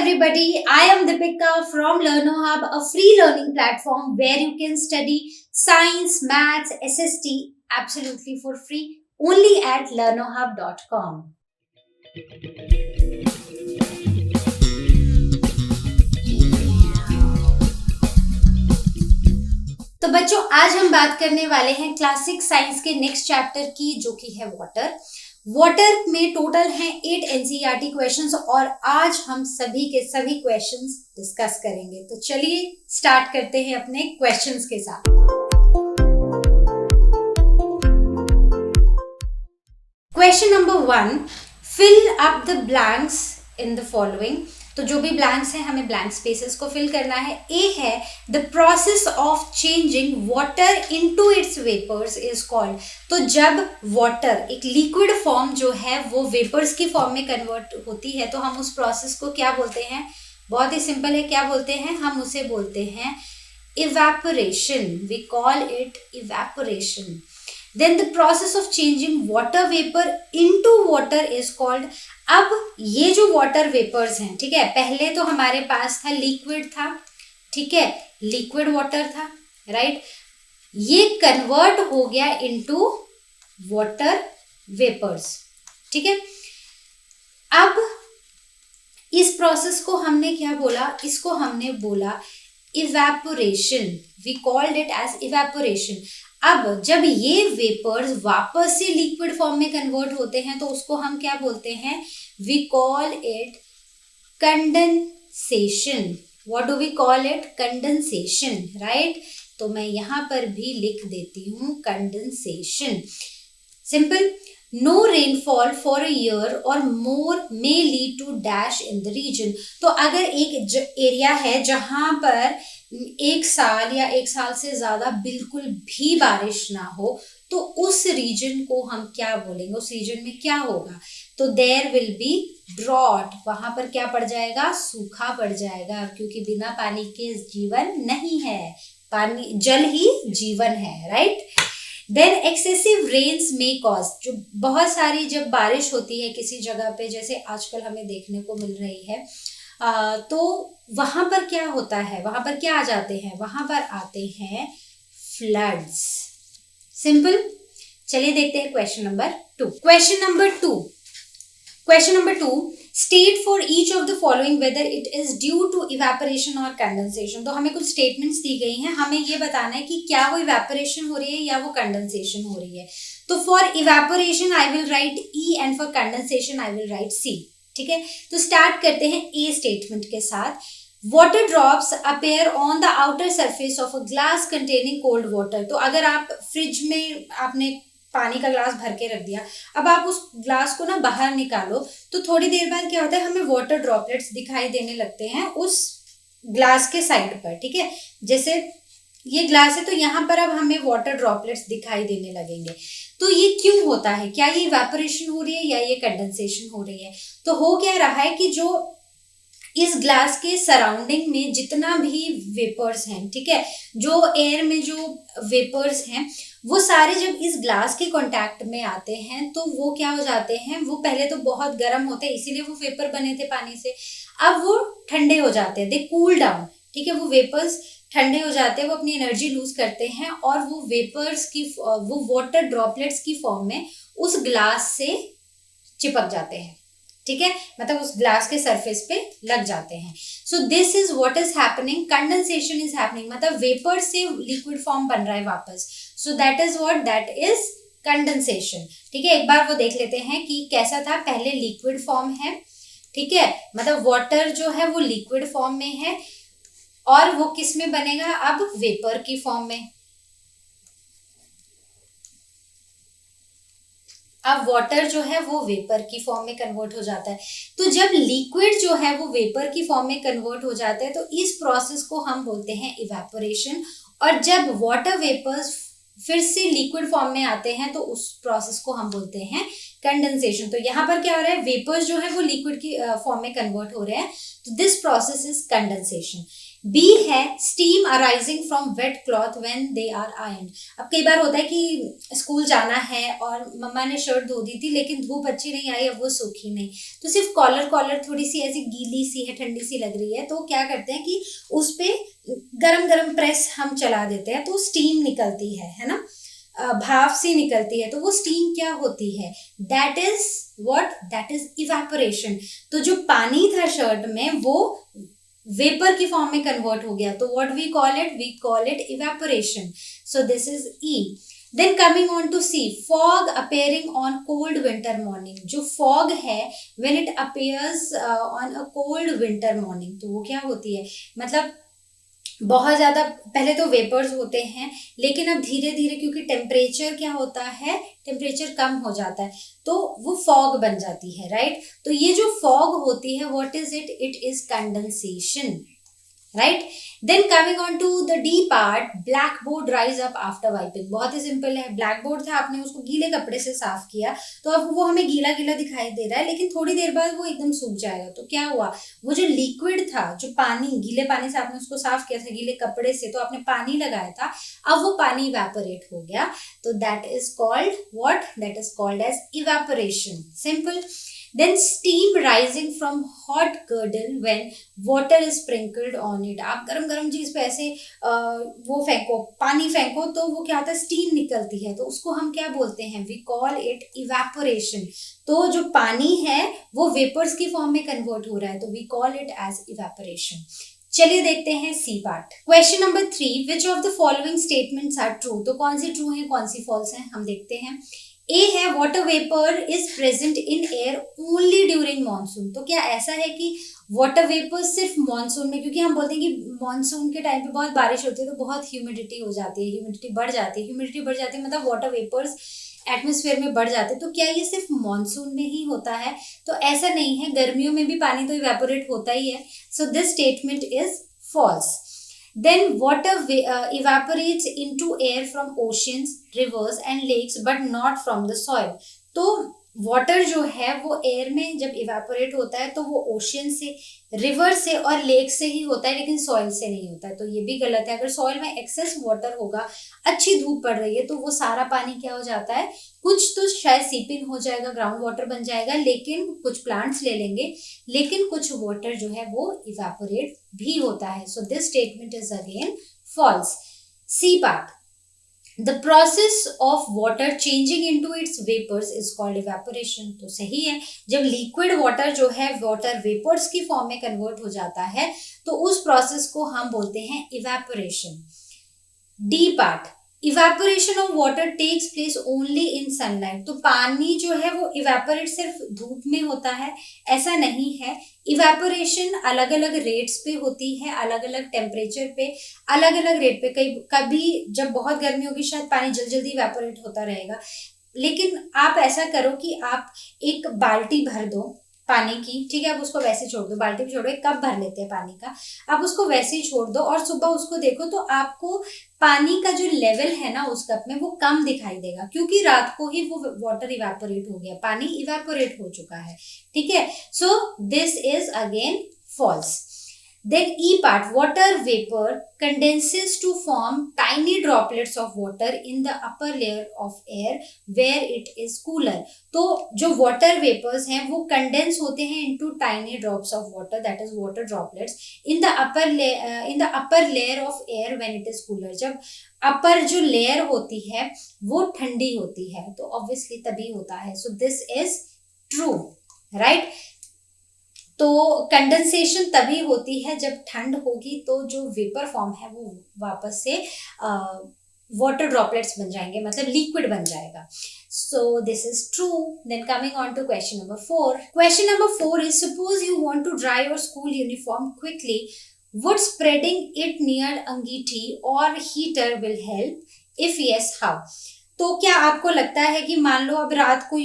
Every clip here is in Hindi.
everybody, I am Deepika from LearnoHub, a free learning platform where you can study science, maths, SST absolutely for free only at learnohub.com. तो बच्चों, आज हम बात करने वाले हैं क्लासिक साइंस के नेक्स्ट चैप्टर की, जो कि है वाटर में टोटल हैं 8 एनसीईआरटी क्वेश्चंस और आज हम सभी के सभी क्वेश्चंस डिस्कस करेंगे। तो चलिए स्टार्ट करते हैं अपने क्वेश्चंस के साथ। Question number 1, fill up the blanks in the following. तो जो भी ब्लैंक्स हैं हमें ब्लैंक स्पेसेस को फिल करना है। ए है the process of changing water into its vapours is called. तो जब वाटर एक लिक्विड फॉर्म जो है वो वेपर्स की फॉर्म में कन्वर्ट होती है तो हम उस प्रोसेस को क्या बोलते हैं? बहुत ही सिंपल है, क्या बोलते हैं? हम उसे बोलते हैं evaporation. We call it evaporation. Then the process of changing water vapor into water is called। अब ये जो वाटर वेपर्स हैं, ठीक है, पहले तो हमारे पास था लिक्विड था, ठीक है, लिक्विड वाटर था, राइट। ये कन्वर्ट हो गया इनटू वाटर वेपर्स, ठीक है। अब इस प्रोसेस को हमने क्या बोला? इसको हमने बोला evaporation. We called it as evaporation. अब जब ये वेपर्स वापस से लिक्विड फॉर्म में कन्वर्ट होते हैं तो उसको हम क्या बोलते हैं? We call it condensation. What do we call it? Condensation, right. तो मैं यहां पर भी लिख देती हूं condensation. Simple. No rainfall for a year or more may lead to dash in the region. तो अगर एक एरिया है जहां पर एक साल या एक साल से ज्यादा बिल्कुल भी बारिश ना हो तो उस रीजन को हम क्या बोलेंगे? उस रीजन में क्या होगा? तो देयर विल बी ड्रॉट। वहां पर क्या पड़ जाएगा? सूखा पड़ जाएगा, क्योंकि बिना पानी के जीवन नहीं है। पानी, जल ही जीवन है, right. Then excessive rains may cause. जो बहुत सारी जब बारिश होती है किसी जगह पे, जैसे आजकल हमें देखने को मिल रही है, तो वहां पर क्या होता है? वहां पर क्या आ जाते हैं? वहां पर आते हैं फ्लड्स। सिंपल। चलिए देखते हैं question number 2। Question number 2, state for each of the following whether it is due to evaporation और कंडेंसेशन। तो हमें कुछ स्टेटमेंट्स दी गई हैं, हमें ये बताना है कि क्या वो इवेपोरेशन हो रही है या वो कंडेंसेशन हो रही है। तो for evaporation I will write E and for condensation I will write C, ठीक है। तो स्टार्ट करते हैं ए स्टेटमेंट के साथ। Water drops appear on the outer surface of a glass containing cold water. तो अगर आप फ्रिज में आपने पानी का ग्लास भर के रख दिया, अब आप उस ग्लास को ना बाहर निकालो तो थोड़ी देर बाद क्या होता है? हमें वाटर ड्रॉपलेट्स दिखाई देने लगते हैं उस ग्लास के साइड पर, ठीक है। जैसे ये ग्लास है तो यहाँ पर अब हमें वाटर ड्रॉपलेट्स दिखाई देने लगेंगे। तो ये क्यों होता है? क्या ये इवेपोरेशन हो रही है या ये कंडेंसेशन हो रही है? तो हो क्या रहा है कि जो इस ग्लास के सराउंडिंग में जितना भी वेपर्स हैं, ठीक है, जो एयर में जो वेपर्स हैं वो सारे जब इस ग्लास के कांटेक्ट में आते हैं तो वो क्या हो जाते हैं? वो पहले तो बहुत गर्म होते हैं, इसीलिए वो वेपर बने थे पानी से। अब वो ठंडे हो जाते हैं, दे कूल डाउन, ठीक है। वो वेपर्स ठंडे हो जाते हैं, वो अपनी एनर्जी लूज करते हैं और वो वेपर्स की, वो वाटर ड्रॉपलेट्स की फॉर्म में उस ग्लास से चिपक जाते हैं, ठीक है, मतलब उस ग्लास के सरफेस पे लग जाते हैं। सो this is what is happening, condensation is happening, मतलब वेपर से लिक्विड फॉर्म बन रहा है वापस। So that is what, that is condensation, ठीक है। एक बार वो देख लेते हैं कि कैसा था। पहले लिक्विड फॉर्म है, ठीक है, मतलब वाटर जो है वो लिक्विड फॉर्म में है और वो किस में बनेगा? अब वेपर की फॉर्म में। अब वाटर जो है वो वेपर की फॉर्म में कन्वर्ट हो जाता है। तो जब लिक्विड जो है वो वेपर की फॉर्म में कन्वर्ट हो जाता है तो इस प्रोसेस को हम बोलते हैं इवेपोरेशन। और जब वाटर वेपर्स फिर से लिक्विड फॉर्म में आते हैं तो उस प्रोसेस को हम बोलते हैं कंडेंसेशन। तो यहाँ पर क्या हो रहा है? वेपर्स जो है वो लिक्विड की फॉर्म में कन्वर्ट हो रहे हैं, तो this process is condensation. B है steam arising from wet cloth when they are iron. अब कई बार होता है कि स्कूल जाना है और मम्मा ने शर्ट धो दी थी लेकिन धूप अच्छी नहीं आई, अब वो सूखी नहीं, तो सिर्फ कॉलर कॉलर थोड़ी सी ऐसी गीली सी है, ठंडी सी लग रही है, तो क्या करते हैं कि उस पे गरम गरम प्रेस हम चला देते हैं तो स्टीम निकलती है ना, भाप सी निकलती है, तो वो स्टीम क्या होती है, that is what, that is evaporation. तो जो पानी था शर्ट में वो वेपर की फॉर्म में कन्वर्ट हो गया, तो what we call it evaporation. So this is E. Then coming on to C, fog appearing on cold winter morning. जो फॉग है when it appears on a cold winter morning, तो वो क्या होती है, मतलब बहुत ज्यादा पहले तो वेपर्स होते हैं लेकिन अब धीरे धीरे क्योंकि टेम्परेचर क्या होता है, टेम्परेचर कम हो जाता है तो वो फॉग बन जाती है, राइट। तो ये जो फॉग होती है what is it, it is condensation, right. Then coming on to the D part, black board dries up after wiping. बहुत ही सिंपल है, ब्लैक बोर्ड था, आपने उसको गीले कपड़े से साफ किया तो अब वो हमें गीला गीला दिखाई दे रहा है लेकिन थोड़ी देर बाद वो एकदम सूख जाएगा, तो क्या हुआ, वो जो लिक्विड था, जो पानी, गीले पानी से आपने उसको साफ किया था गीले कपड़े से, तो आपने पानी लगाया था, अब वो पानी इवेपोरेट हो गया, तो that is called what, that is called as evaporation, simple. Then steam rising from hot girdle when water is sprinkled on it। आप गरम गरम चीज पे ऐसे वो फेंको, पानी फेंको तो वो क्या होता है, स्टीम निकलती है, तो उसको हम क्या बोलते हैं, वी कॉल इट इवेपोरेशन। तो जो पानी है वो वेपर्स की फॉर्म में कन्वर्ट हो रहा है, तो we call it as evaporation. चलिए देखते हैं C part. Question number 3, which of the following statements are true. तो कौन सी ट्रू है कौन सी फॉल्स है, हम देखते हैं। ए है water vapour is present in air only during monsoon. तो क्या ऐसा है कि वाटर वेपर सिर्फ मानसून में, क्योंकि हम बोलते हैं कि मानसून के टाइम पे बहुत बारिश होती है तो बहुत ह्यूमिडिटी हो जाती है, ह्यूमिडिटी बढ़ जाती है, ह्यूमिडिटी बढ़ जाती है मतलब वाटर वेपर्स एटमॉस्फेयर में बढ़ जाते हैं, तो क्या ये सिर्फ मानसून में ही होता है, तो ऐसा नहीं है, गर्मियों में भी पानी तो इवेपोरेट होता ही है, so this statement is false. Then water evaporates into air from oceans, rivers and lakes but not from the soil। तो वाटर जो है वो एयर में जब इवेपोरेट होता है तो वो ओशियन से, रिवर से और लेक से ही होता है लेकिन सॉइल से नहीं होता है, तो ये भी गलत है। अगर सॉइल में एक्सेस वाटर होगा, अच्छी धूप पड़ रही है, तो वो सारा पानी क्या हो जाता है, कुछ तो शायद सीप इन हो जाएगा, ग्राउंड वाटर बन जाएगा, लेकिन कुछ प्लांट्स ले लेंगे, लेकिन कुछ वाटर जो है वो इवेपोरेट भी होता है, so this statement is again false. C part, the process of water changing into its vapours is called evaporation. तो सही है, जब लिक्विड वाटर जो है वाटर वेपर्स की फॉर्म में कन्वर्ट हो जाता है तो उस प्रोसेस को हम बोलते हैं evaporation. D part, evaporation of water takes place only in sunlight. तो पानी जो है वो इवेपोरेट सिर्फ धूप में होता है, ऐसा नहीं है। इवेपोरेशन अलग अलग रेट्स पे होती है, अलग अलग टेम्परेचर पे, अलग अलग रेट पे। कभी जब बहुत गर्मी होगी शायद पानी जल्दी जल्दी इवेपोरेट होता रहेगा, लेकिन आप ऐसा करो कि आप एक बाल्टी भर दो पानी की, ठीक है, आप उसको वैसे छोड़ दो, बाल्टी में छोड़ो, एक कप भर लेते हैं पानी का, आप उसको वैसे ही छोड़ दो और सुबह उसको देखो तो आपको पानी का जो लेवल है ना उस कप में वो कम दिखाई देगा, क्योंकि रात को ही वो वाटर इवेपोरेट हो गया, पानी इवेपोरेट हो चुका है, ठीक है। So this is again false. Then E part, water vapor condenses to form tiny droplets of water in the upper layer of air where it is cooler। तो जो water vapors हैं वो condense होते हैं into tiny drops of water, that is water droplets in the upper layer of air when it is cooler। जब upper जो layer होती है वो ठंडी होती है तो obviously तभी होता है, so this is true, right। तो कंडेंसेशन तभी होती है जब ठंड होगी, तो जो वेपर फॉर्म है वो वापस से वाटर ड्रॉपलेट्स बन जाएंगे, मतलब लिक्विड बन जाएगा। So this is true. Then coming on to question number 4। Question number 4 is, suppose you want to dry your school uniform quickly, would spreading it near angithi or heater will help, if yes how. तो क्या आपको लगता है कि मान लो अब रात को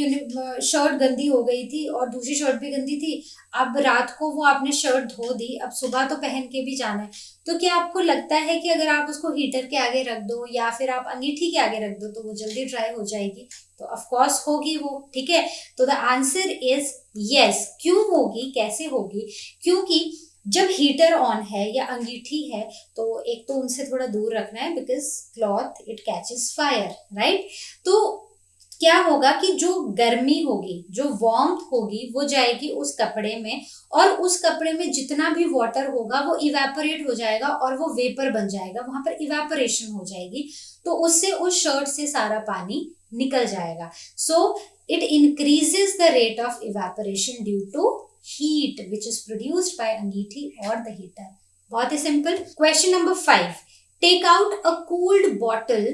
शर्ट गंदी हो गई थी और दूसरी शर्ट भी गंदी थी, अब रात को वो आपने शर्ट धो दी, अब सुबह तो पहन के भी जाना है, तो क्या आपको लगता है कि अगर आप उसको हीटर के आगे रख दो या फिर आप अंगीठी के आगे रख दो तो वो जल्दी ड्राई हो जाएगी? तो ऑफ कोर्स होगी वो, ठीक है। तो द आंसर इज यस। क्यों होगी, कैसे होगी? क्योंकि जब हीटर ऑन है या अंगीठी है तो एक तो उनसे थोड़ा दूर रखना है, because cloth it catches fire, right. तो क्या होगा कि जो गर्मी होगी, जो वार्मथ होगी, वो जाएगी उस कपड़े में, और उस कपड़े में जितना भी वाटर होगा वो इवेपोरेट हो जाएगा और वो वेपर बन जाएगा, वहां पर इवेपोरेशन हो जाएगी, तो उससे उस शर्ट से सारा पानी निकल जाएगा। So it increases the rate of evaporation due to heat which is produced by angithi or the heater। बहुत ही सिंपल। Question number 5, take out a cooled bottle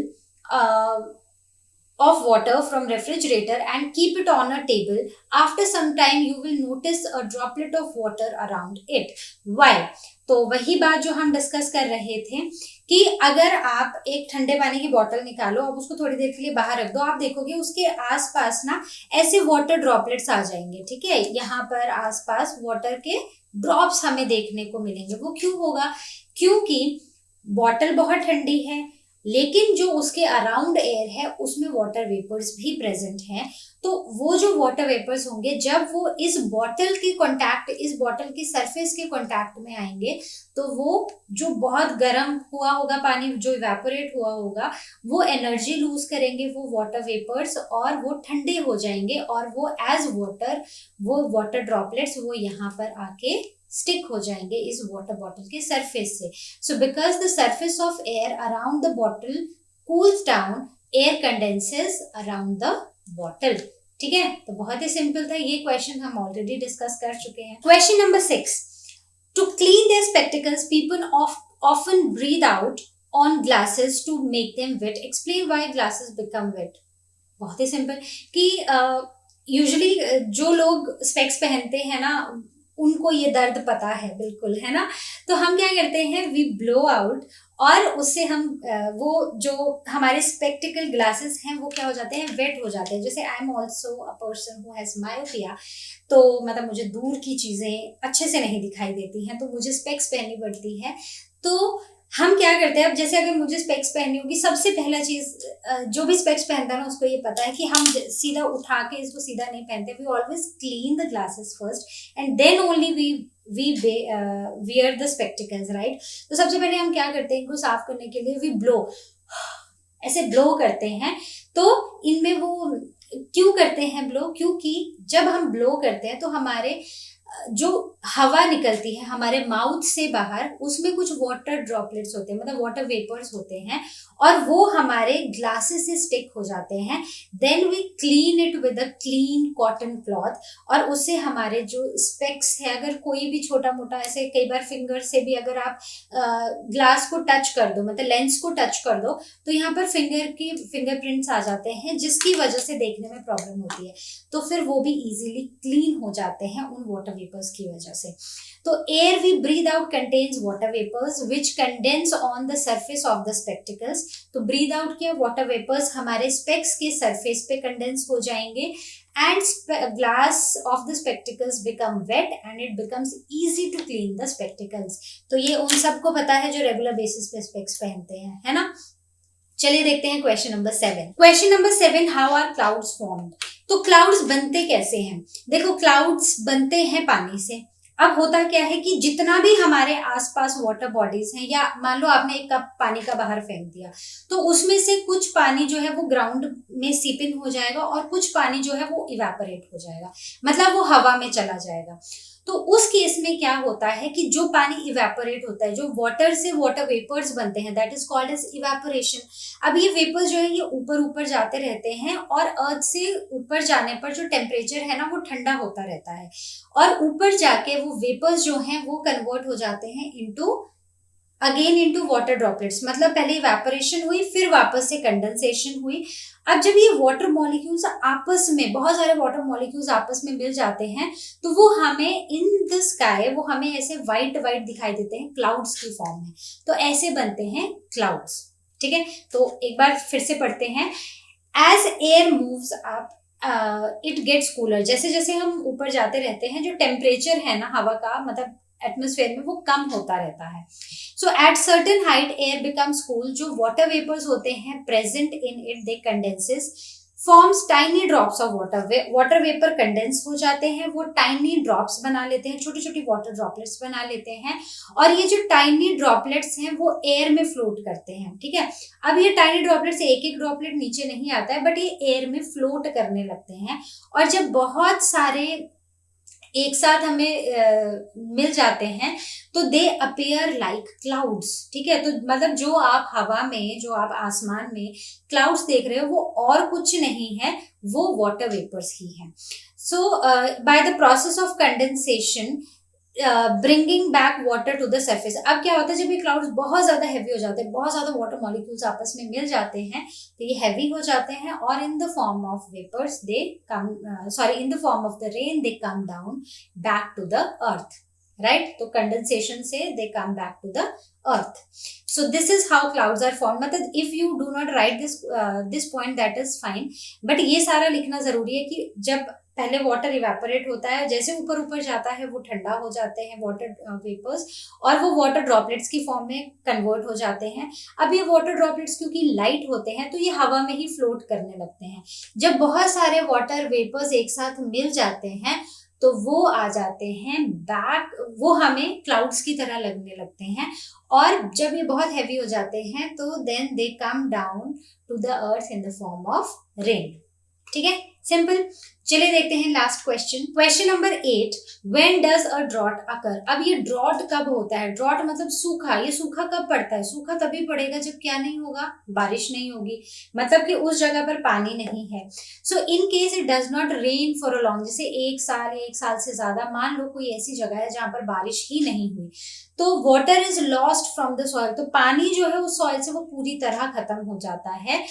of water from refrigerator and keep it on a table. After some time you will notice a droplet of water around it। Why? तो वही बात जो हम डिस्कस कर रहे थे कि अगर आप एक ठंडे पानी की बोतल निकालो, अब उसको थोड़ी देर के लिए बाहर रख दो, आप देखोगे उसके आसपास ना ऐसे वाटर ड्रॉपलेट्स आ जाएंगे, ठीक है, यहाँ पर आसपास वाटर के ड्रॉप्स हमें देखने को मिलेंगे। वो क्यों होगा? क्योंकि बॉटल बहुत ठंडी है, लेकिन जो उसके अराउंड एयर है उसमें वाटर वेपर्स भी प्रेजेंट हैं। तो वो जो वाटर वेपर्स होंगे जब वो इस बॉटल के कांटेक्ट, इस बॉटल की सरफेस के कांटेक्ट में आएंगे, तो वो जो बहुत गर्म हुआ होगा पानी, जो इवेपोरेट हुआ होगा, वो एनर्जी लूज करेंगे वो वाटर वेपर्स, और वो ठंडे हो जाएंगे, और वो एज वाटर, वो वाटर ड्रॉपलेट्स वो यहाँ पर आके स्टिक हो जाएंगे इस वाटर बॉटल के सरफेस से। So because the surface of air around the bottle cools down, air condenses around the bottle. ठीक है, तो बहुत ही सिंपल था, ये क्वेश्चन हम ऑलरेडी डिस्कस कर चुके हैं। Question number 6, to clean their spectacles people often breathe out on glasses to make them wet. Explain why glasses become wet. बहुत ही सिंपल कि यूजुअली जो लोग स्पेक्स पहनते हैं ना, उनको ये दर्द पता है, बिल्कुल, है ना। तो हम क्या करते हैं, वी ब्लो आउट, और उससे हम वो जो हमारे स्पेक्टिकल ग्लासेस हैं वो क्या हो जाते हैं, वेट हो जाते हैं। जैसे I am also a person who has myopia, तो मतलब मुझे दूर की चीजें अच्छे से नहीं दिखाई देती हैं, तो मुझे स्पेक्स पहननी पड़ती है। तो हम क्या करते हैं, अब जैसे अगर मुझे स्पेक्स पहननी होगी, सबसे पहला चीज जो भी स्पेक्स पहनता है ना उसको ये पता है कि हम सीधा उठा के इसको सीधा नहीं पहनते, we always clean the glasses first and then only we wear the spectacles, right. तो सबसे पहले हम क्या करते हैं, इनको साफ करने के लिए वी ब्लो, ऐसे ब्लो करते हैं। तो इनमें वो क्यों करते हैं ब्लो, क्योंकि जब हम ब्लो करते हैं तो हमारे जो हवा निकलती है हमारे माउथ से बाहर, उसमें कुछ वाटर ड्रॉपलेट्स होते हैं, मतलब वाटर वेपर्स होते हैं, और वो हमारे ग्लासेस से स्टिक हो जाते हैं। Then we clean it with a clean cotton cloth, और उससे हमारे जो स्पेक्स है, अगर कोई भी छोटा मोटा ऐसे, कई बार फिंगर से भी अगर आप ग्लास को टच कर दो, मतलब लेंस को टच कर दो, तो यहाँ पर फिंगरप्रिंट्स आ जाते हैं, जिसकी वजह से देखने में प्रॉब्लम होती है। तो फिर वो भी इजीली क्लीन हो जाते हैं उन वाटर वेपर्स की वजह से। तो air we breathe out contains water vapours which condense on the surface of the spectacles. तो ब्रीथ आउट किया, वाटर वेपर्स हमारे स्पेक्स के सरफेस पे कंडेंस हो जाएंगे, and glass of the spectacles become wet and it becomes easy to clean the spectacles। तो ये उन सबको पता है जो रेगुलर बेसिस पे स्पेक्स पहनते हैं, है ना। चलिए देखते हैं question number 7। Question number 7, how are clouds formed. तो क्लाउड्स बनते कैसे हैं? देखो, क्लाउड्स बनते हैं पानी से। अब होता क्या है कि जितना भी हमारे आसपास वाटर बॉडीज हैं, या मान लो आपने एक कप पानी का बाहर फेंक दिया, तो उसमें से कुछ पानी जो है वो ग्राउंड में सीप इन हो जाएगा, और कुछ पानी जो है वो इवेपोरेट हो जाएगा, मतलब वो हवा में चला जाएगा। तो उस केस में क्या होता है कि जो पानी इवेपोरेट होता है, जो वाटर से वाटर वेपर्स बनते हैं, that is called as evaporation. अब ये वेपर्स जो है ये ऊपर ऊपर जाते रहते हैं, और अर्थ से ऊपर जाने पर जो टेम्परेचर है ना वो ठंडा होता रहता है, और ऊपर जाके वो वेपर्स जो हैं वो कन्वर्ट हो जाते हैं इनटू वाटर ड्रॉपलेट्स। मतलब पहले इवेपोरेशन हुई, फिर वापस से कंडेंसेशन हुई। अब जब ये वाटर मॉलिक्यूल्स आपस में, बहुत सारे वाटर मॉलिक्यूल्स आपस में मिल जाते हैं, तो वो हमें इन द स्काई, वो हमें ऐसे व्हाइट व्हाइट दिखाई देते हैं क्लाउड्स की फॉर्म में। तो ऐसे बनते हैं क्लाउड्स, ठीक है। तो एक बार फिर से पढ़ते हैं। As air moves up it gets cooler. जैसे जैसे हम ऊपर जाते रहते हैं, जो टेम्परेचर है ना हवा का, मतलब एटमॉस्फेयर में, वो कम होता रहता है। So at certain height air becomes cool. जो वाटर वेपर्स होते हैं present in it, they condenses forms tiny drops of water, water vapour condense हो जाते हैं, वो टाइनी ड्रॉप्स बना लेते हैं, छोटी छोटी वाटर ड्रॉपलेट्स बना लेते हैं, और ये जो टाइनी ड्रॉपलेट्स हैं वो एयर में फ्लोट करते हैं, ठीक है। अब ये टाइनी ड्रॉपलेट्स एक एक ड्रॉपलेट नीचे नहीं आता है, बट ये एयर में फ्लोट करने लगते हैं, और जब बहुत सारे एक साथ हमें मिल जाते हैं तो दे अपेयर लाइक क्लाउड्स, ठीक है। तो मतलब जो आप हवा में, जो आप आसमान में क्लाउड्स देख रहे हो वो और कुछ नहीं है, वो वाटर वेपर्स ही है। So by the process of condensation bringing back water to the surface. अब क्या होता है, जब ये क्लाउड्स बहुत ज्यादा हैवी हो जाते हैं, बहुत ज्यादा वाटर मॉलिक्यूल्स आपस में मिल जाते हैं, तो ये हैवी हो जाते हैं, और in the form of vapours they come, in the form of the rain they come down back to the earth, right. तो कंडेंसेशन से they come back to the earth. So this is how clouds are form. मतलब if you do not write this point that is fine, but ये सारा लिखना जरूरी है कि जब पहले वाटर इवेपोरेट होता है, जैसे ऊपर ऊपर जाता है वो ठंडा हो जाते हैं वाटर वेपर्स, और वो वाटर ड्रॉपलेट्स की फॉर्म में कन्वर्ट हो जाते हैं। अब ये वाटर ड्रॉपलेट्स क्योंकि लाइट होते हैं तो ये हवा में ही फ्लोट करने लगते हैं। जब बहुत सारे वाटर वेपर्स एक साथ मिल जाते हैं तो वो आ जाते हैं बैक, वो हमें क्लाउड्स की तरह लगने लगते हैं, और जब ये बहुत हैवी हो जाते हैं तो then they come down to the earth in the form of rain, ठीक है, सिंपल। चलिए देखते हैं last question, question number 8, when does a drought occur. अब ये ड्रॉट कब होता है, ड्रॉट मतलब सूखा, ये सूखा कब पड़ता है, सूखा तभी पड़ेगा जब क्या नहीं होगा, बारिश नहीं होगी, मतलब कि उस जगह पर पानी नहीं है। So in case it does not rain for a long, जैसे एक साल से ज्यादा, मान लो कोई ऐसी जगह है जहां पर बारिश ही नहीं हुई, तो water is lost from the soil, तो पानी जो है उस सॉइल से वो पूरी तरह खत्म हो जाता है,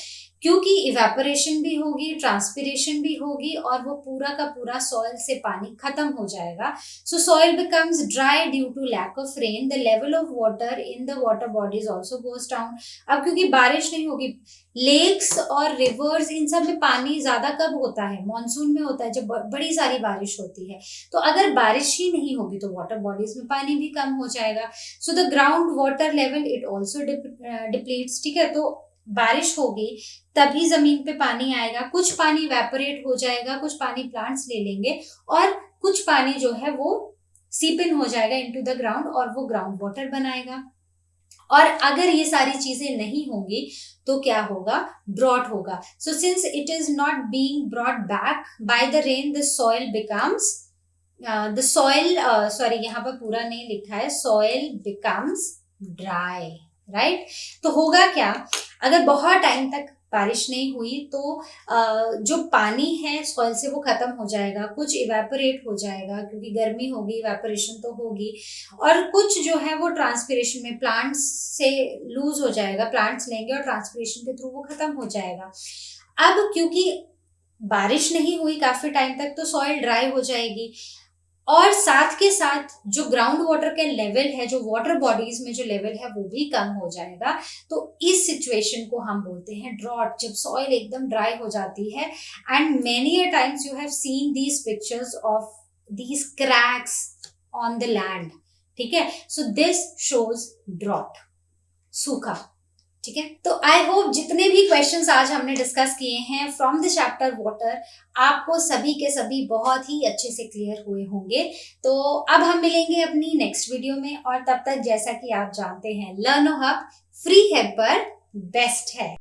क्योंकि इवेपोरेशन भी होगी, ट्रांसपिरेशन भी होगी, और वो पूरा का पूरा सॉइल से पानी खत्म हो जाएगा। So soil becomes dry due to lack of rain, the level of water in the water bodies also goes down. अब क्योंकि बारिश नहीं होगी, लेक्स और रिवर्स इन सब में पानी ज्यादा कब होता है, मानसून में होता है, जब बड़ी सारी बारिश होती है। तो अगर बारिश ही नहीं होगी तो वाटर बॉडीज में पानी भी कम हो जाएगा। So the ground water level it also depletes, ठीक है। तो बारिश होगी तभी जमीन पे पानी आएगा, कुछ पानी वेपोरेट हो जाएगा, कुछ पानी प्लांट्स ले लेंगे, और कुछ पानी जो है वो सीप इन हो जाएगा इनटू द ग्राउंड, और वो ग्राउंड वाटर बनाएगा। और अगर ये सारी चीजें नहीं होंगी तो क्या होगा, ड्रॉट होगा। So since it is not being brought back by the rain, the soil becomes यहाँ पर पूरा नहीं लिखा है, सॉइल बिकम्स ड्राई, राइट। तो होगा क्या, अगर बहुत टाइम तक बारिश नहीं हुई तो जो पानी है सॉइल से वो खत्म हो जाएगा, कुछ इवेपोरेट हो जाएगा क्योंकि गर्मी होगी, इवेपोरेशन तो होगी, और कुछ जो है वो ट्रांसपिरेशन में प्लांट्स से लूज हो जाएगा, प्लांट्स लेंगे और ट्रांसपिरेशन के थ्रू वो खत्म हो जाएगा। अब क्योंकि बारिश नहीं हुई काफी टाइम तक तो सॉइल ड्राई हो जाएगी, और साथ के साथ जो ग्राउंड वाटर के लेवल है, जो वाटर बॉडीज में जो लेवल है वो भी कम हो जाएगा। तो इस सिचुएशन को हम बोलते हैं ड्रॉट, जब सॉइल एकदम ड्राई हो जाती है। And many a times you have seen these pictures of these cracks on the land, ठीक है। सो दिस शोज ड्रॉट, सूखा, ठीक है। तो आई होप जितने भी क्वेश्चंस आज हमने डिस्कस किए हैं फ्रॉम द चैप्टर वाटर, आपको सभी के सभी बहुत ही अच्छे से क्लियर हुए होंगे। तो अब हम मिलेंगे अपनी नेक्स्ट वीडियो में, और तब तक जैसा कि आप जानते हैं, लर्नो हब फ्री है पर बेस्ट है।